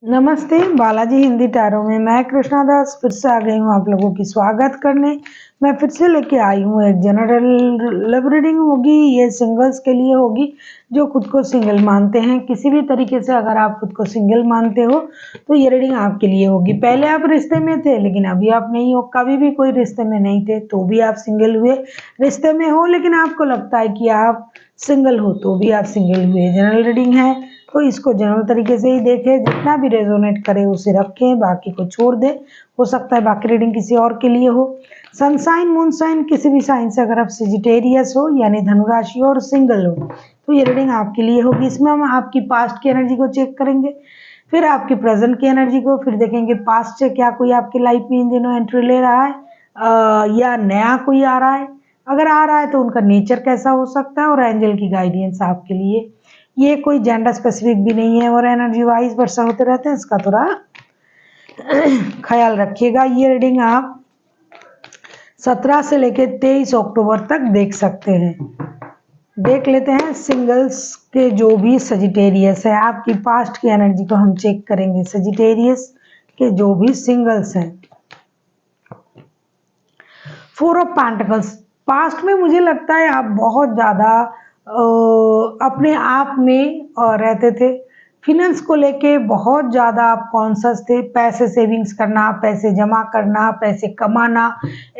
नमस्ते, बालाजी हिंदी टैरो में मैं कृष्णा दास फिर से आ गई हूँ आप लोगों की स्वागत करने। मैं फिर से लेके आई हूँ एक जनरल लव रीडिंग होगी। ये सिंगल्स के लिए होगी जो खुद को सिंगल मानते हैं। किसी भी तरीके से अगर आप खुद को सिंगल मानते हो तो ये रीडिंग आपके लिए होगी। पहले आप रिश्ते में थे लेकिन अभी आप नहीं हो, कभी भी कोई रिश्ते में नहीं थे तो भी आप सिंगल हुए, रिश्ते में हो लेकिन आपको लगता है कि आप सिंगल हो तो भी आप सिंगल हुए। जनरल रीडिंग है तो इसको जनरल तरीके से ही देखें, जितना भी रेजोनेट करे उसे रखें, बाकी को छोड़ दें। हो सकता है बाकी रीडिंग किसी और के लिए हो। सनसाइन मून साइन किसी भी साइन से अगर आप सेजिटेरियस हो यानी धनुराशि और सिंगल हो तो ये रीडिंग आपके लिए होगी। इसमें हम आपकी पास्ट की एनर्जी को चेक करेंगे, फिर आपकी प्रेजेंट की एनर्जी को, फिर देखेंगे पास्ट से क्या कोई आपकी लाइफ में इन दिनों एंट्री ले रहा है या नया कोई आ रहा है। अगर आ रहा है तो उनका नेचर कैसा हो सकता है और एंजल की गाइडेंस आपके लिए। ये कोई जेंडर स्पेसिफिक भी नहीं है और एनर्जी वाइज वर्षा होते रहते हैं, इसका थोड़ा ख्याल रखिएगा। ये रीडिंग आप 17 से लेकर 23 अक्टूबर तक देख सकते हैं। देख लेते हैं सिंगल्स के जो भी सजिटेरियस है, आपकी पास्ट की एनर्जी को हम चेक करेंगे। सजिटेरियस के जो भी सिंगल्स हैं, 4 ऑफ पेंटिकल्स। पास्ट में मुझे लगता है आप बहुत ज़्यादा अपने आप में रहते थे। फिनेंस को लेके बहुत ज़्यादा आप कॉन्शियस थे। पैसे सेविंग्स करना, पैसे जमा करना, पैसे कमाना,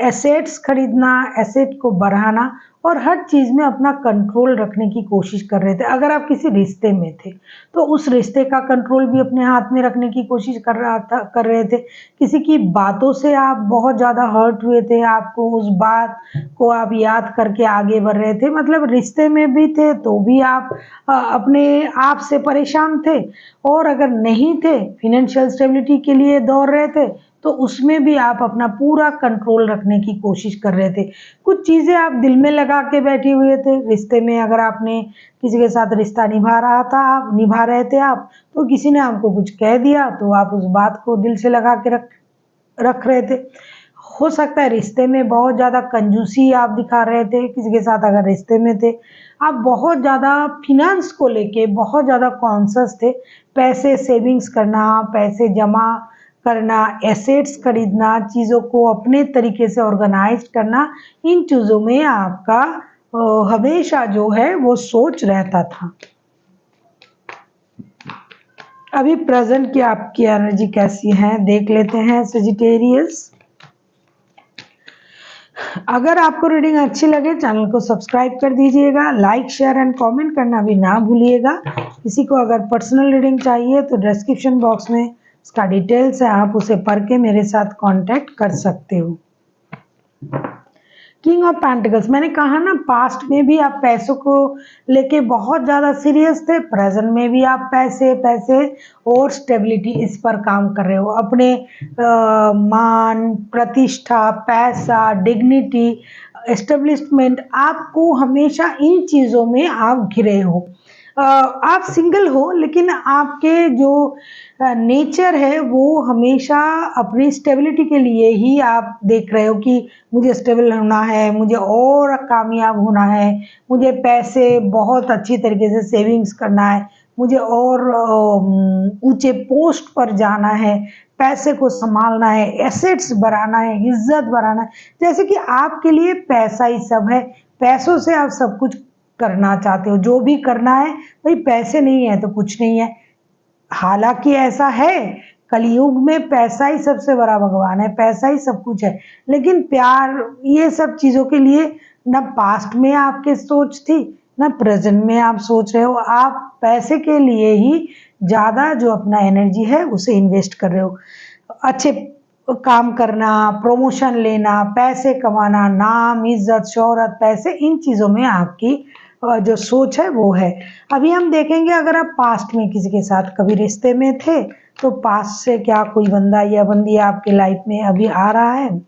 एसेट्स खरीदना, एसेट को बढ़ाना और हर चीज़ में अपना कंट्रोल रखने की कोशिश कर रहे थे। अगर आप किसी रिश्ते में थे तो उस रिश्ते का कंट्रोल भी अपने हाथ में रखने की कोशिश कर रहे थे। किसी की बातों से आप बहुत ज़्यादा हर्ट हुए थे, आपको उस बात को आप याद करके आगे बढ़ रहे थे। मतलब रिश्ते में भी थे तो भी आप अपने आप से परेशान थे, और अगर नहीं थे फिनेंशियल स्टेबिलिटी के लिए दौड़ रहे थे तो उसमें भी आप अपना पूरा कंट्रोल रखने की कोशिश कर रहे थे। कुछ चीज़ें आप दिल में लगा के बैठे हुए थे। रिश्ते में अगर आपने किसी के साथ रिश्ता निभा रहे थे आप, तो किसी ने आपको कुछ कह दिया तो आप उस बात को दिल से लगा के रख रहे थे। हो सकता है रिश्ते में बहुत ज़्यादा कंजूसी आप दिखा रहे थे। किसी के साथ अगर रिश्ते में थे, आप बहुत ज़्यादा फिनेंस को लेके बहुत ज़्यादा कॉन्शियस थे। पैसे सेविंग्स करना, पैसे जमा करना, एसेट्स खरीदना, चीज़ों को अपने तरीके से ऑर्गेनाइज करना, इन चीज़ों में आपका हमेशा जो है वो सोच रहता था। अभी प्रेजेंट की आपकी एनर्जी कैसी है देख लेते हैं सजिटेरियस। अगर आपको रीडिंग अच्छी लगे चैनल को सब्सक्राइब कर दीजिएगा, लाइक शेयर एंड कमेंट करना भी ना भूलिएगा। किसी को अगर पर्सनल रीडिंग चाहिए तो डिस्क्रिप्शन बॉक्स में इसका डिटेल्स है, आप उसे पढ़ के मेरे साथ कांटेक्ट कर सकते हो। किंग ऑफ पेंटिकल्स, मैंने कहा ना पास्ट में भी आप पैसों को लेके बहुत ज़्यादा सीरियस थे, प्रेजेंट में भी आप पैसे पैसे और स्टेबिलिटी इस पर काम कर रहे हो। अपने मान, प्रतिष्ठा, पैसा, डिग्निटी, एस्टेब्लिशमेंट, आपको हमेशा इन चीज़ों में आप घिरे हो। आप सिंगल हो लेकिन आपके जो नेचर है वो हमेशा अपनी स्टेबिलिटी के लिए ही आप देख रहे हो कि मुझे स्टेबल होना है, मुझे और कामयाब होना है, मुझे पैसे बहुत अच्छी तरीके से सेविंग्स करना है, मुझे और ऊंचे पोस्ट पर जाना है, पैसे को संभालना है, एसेट्स बढ़ाना है, इज्जत बढ़ाना है। जैसे कि आपके लिए पैसा ही सब है, पैसों से आप सब कुछ करना चाहते हो। जो भी करना है भाई, पैसे नहीं है तो कुछ नहीं है। हालांकि ऐसा है, कलयुग में पैसा ही सबसे बड़ा भगवान है, पैसा ही सब कुछ है। लेकिन प्यार, ये सब चीज़ों के लिए ना पास्ट में आपके सोच थी ना प्रेजेंट में आप सोच रहे हो। आप पैसे के लिए ही ज़्यादा जो अपना एनर्जी है उसे इन्वेस्ट कर रहे हो। अच्छे काम करना, प्रमोशन लेना, पैसे कमाना, नाम, इज्जत, शोहरत, पैसे, इन चीज़ों में आपकी जो सोच है वो है। अभी हम देखेंगे अगर आप पास्ट में किसी के साथ कभी रिश्ते में थे तो पास्ट से क्या कोई बंदा या बंदी आपके लाइफ में अभी आ रहा है।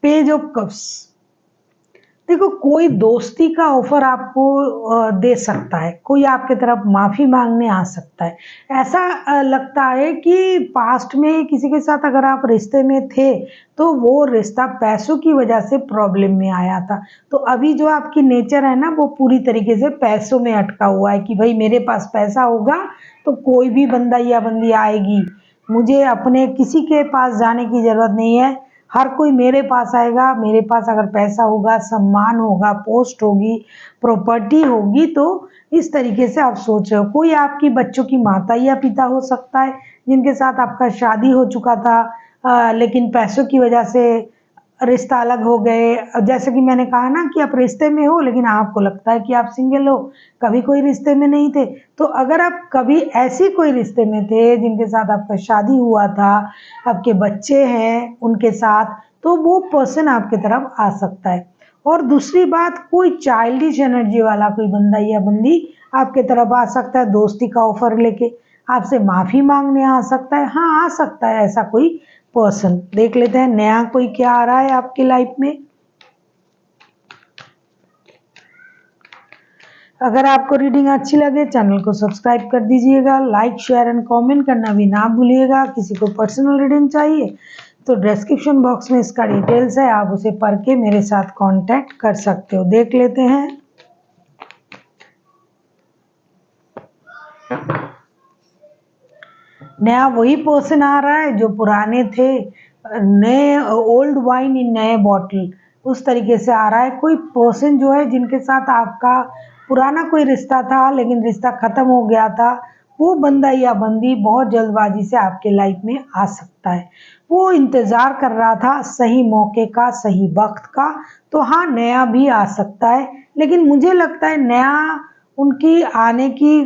पेज ऑफ कप्स, देखो, कोई दोस्ती का ऑफर आपको दे सकता है, कोई आपके तरफ माफ़ी मांगने आ सकता है। ऐसा लगता है कि पास्ट में किसी के साथ अगर आप रिश्ते में थे, तो वो रिश्ता पैसों की वजह से प्रॉब्लम में आया था। तो अभी जो आपकी नेचर है ना, वो पूरी तरीके से पैसों में अटका हुआ है कि भाई मेरे पास पैसा होगा तो कोई भी बंदा या बंदी आएगी, मुझे अपने किसी के पास जाने की ज़रूरत नहीं है, हर कोई मेरे पास आएगा। मेरे पास अगर पैसा होगा, सम्मान होगा, पोस्ट होगी, प्रॉपर्टी होगी, तो इस तरीके से आप सोच रहे हो। कोई आपकी बच्चों की माता या पिता हो सकता है जिनके साथ आपका शादी हो चुका था, लेकिन पैसों की वजह से रिश्ता अलग हो गए। जैसे कि मैंने कहा ना कि आप रिश्ते में हो लेकिन आपको लगता है कि आप सिंगल हो, कभी कोई रिश्ते में नहीं थे। तो अगर आप कभी ऐसी कोई रिश्ते में थे जिनके साथ आपका शादी हुआ था, आपके बच्चे हैं उनके साथ, तो वो पर्सन आपकी तरफ आ सकता है। और दूसरी बात, कोई चाइल्डिश एनर्जी वाला कोई बंदा या बंदी आपके तरफ आ सकता है दोस्ती का ऑफर लेके, आपसे माफ़ी मांगने आ सकता है। हाँ, आ सकता है ऐसा कोई पर्सन। देख लेते हैं नया कोई क्या आ रहा है आपकी लाइफ में। अगर आपको रीडिंग अच्छी लगे, चैनल को सब्सक्राइब कर दीजिएगा, लाइक शेयर एंड कमेंट करना भी ना भूलिएगा। किसी को पर्सनल रीडिंग चाहिए तो डिस्क्रिप्शन बॉक्स में इसका डिटेल्स है, आप उसे पढ़ के मेरे साथ कांटेक्ट कर सकते हो। देख लेते हैं। नया वही पर्सन आ रहा है जो पुराने थे, नए ओल्ड वाइन इन नए बॉटल, उस तरीके से आ रहा है। कोई पर्सन जो है जिनके साथ आपका पुराना कोई रिश्ता था लेकिन रिश्ता ख़त्म हो गया था, वो बंदा या बंदी बहुत जल्दबाजी से आपके लाइफ में आ सकता है। वो इंतज़ार कर रहा था सही मौके का, सही वक्त का। तो हाँ, नया भी आ सकता है, लेकिन मुझे लगता है नया उनकी आने की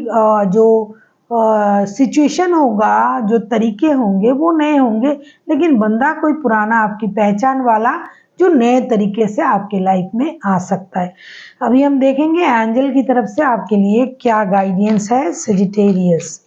जो सिचुएशन होगा, जो तरीके होंगे वो नए होंगे, लेकिन बंदा कोई पुराना आपकी पहचान वाला जो नए तरीके से आपके लाइफ में आ सकता है। अभी हम देखेंगे एंजल की तरफ से आपके लिए क्या गाइडेंस है सजिटेरियस।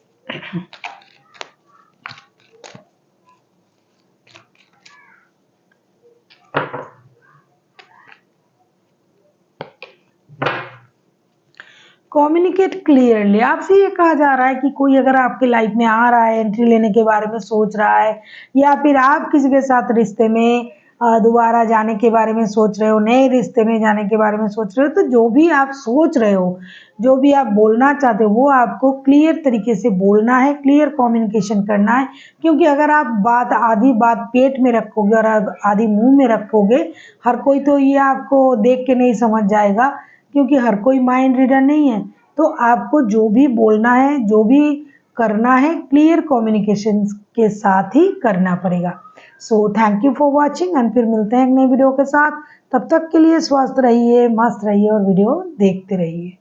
कम्युनिकेट क्लियरली, आपसे ये कहा जा रहा है कि कोई अगर आपके लाइफ में आ रहा है, एंट्री लेने के बारे में सोच रहा है, या फिर आप किसी के साथ रिश्ते में दोबारा जाने के बारे में सोच रहे हो, नए रिश्ते में जाने के बारे में सोच रहे हो, तो जो भी आप सोच रहे हो, जो भी आप बोलना चाहते हो, वो आपको क्लियर तरीके से बोलना है, क्लियर कम्युनिकेशन करना है। क्योंकि अगर आप आधी बात पेट में रखोगे और आधी मुंह में रखोगे, हर कोई तो ये आपको देख के नहीं समझ जाएगा, क्योंकि हर कोई माइंड रीडर नहीं है। तो आपको जो भी बोलना है, जो भी करना है, क्लियर कम्युनिकेशन के साथ ही करना पड़ेगा। So thank you for watching, and फिर मिलते हैं एक नई वीडियो के साथ। तब तक के लिए स्वस्थ रहिए, मस्त रहिए और वीडियो देखते रहिए।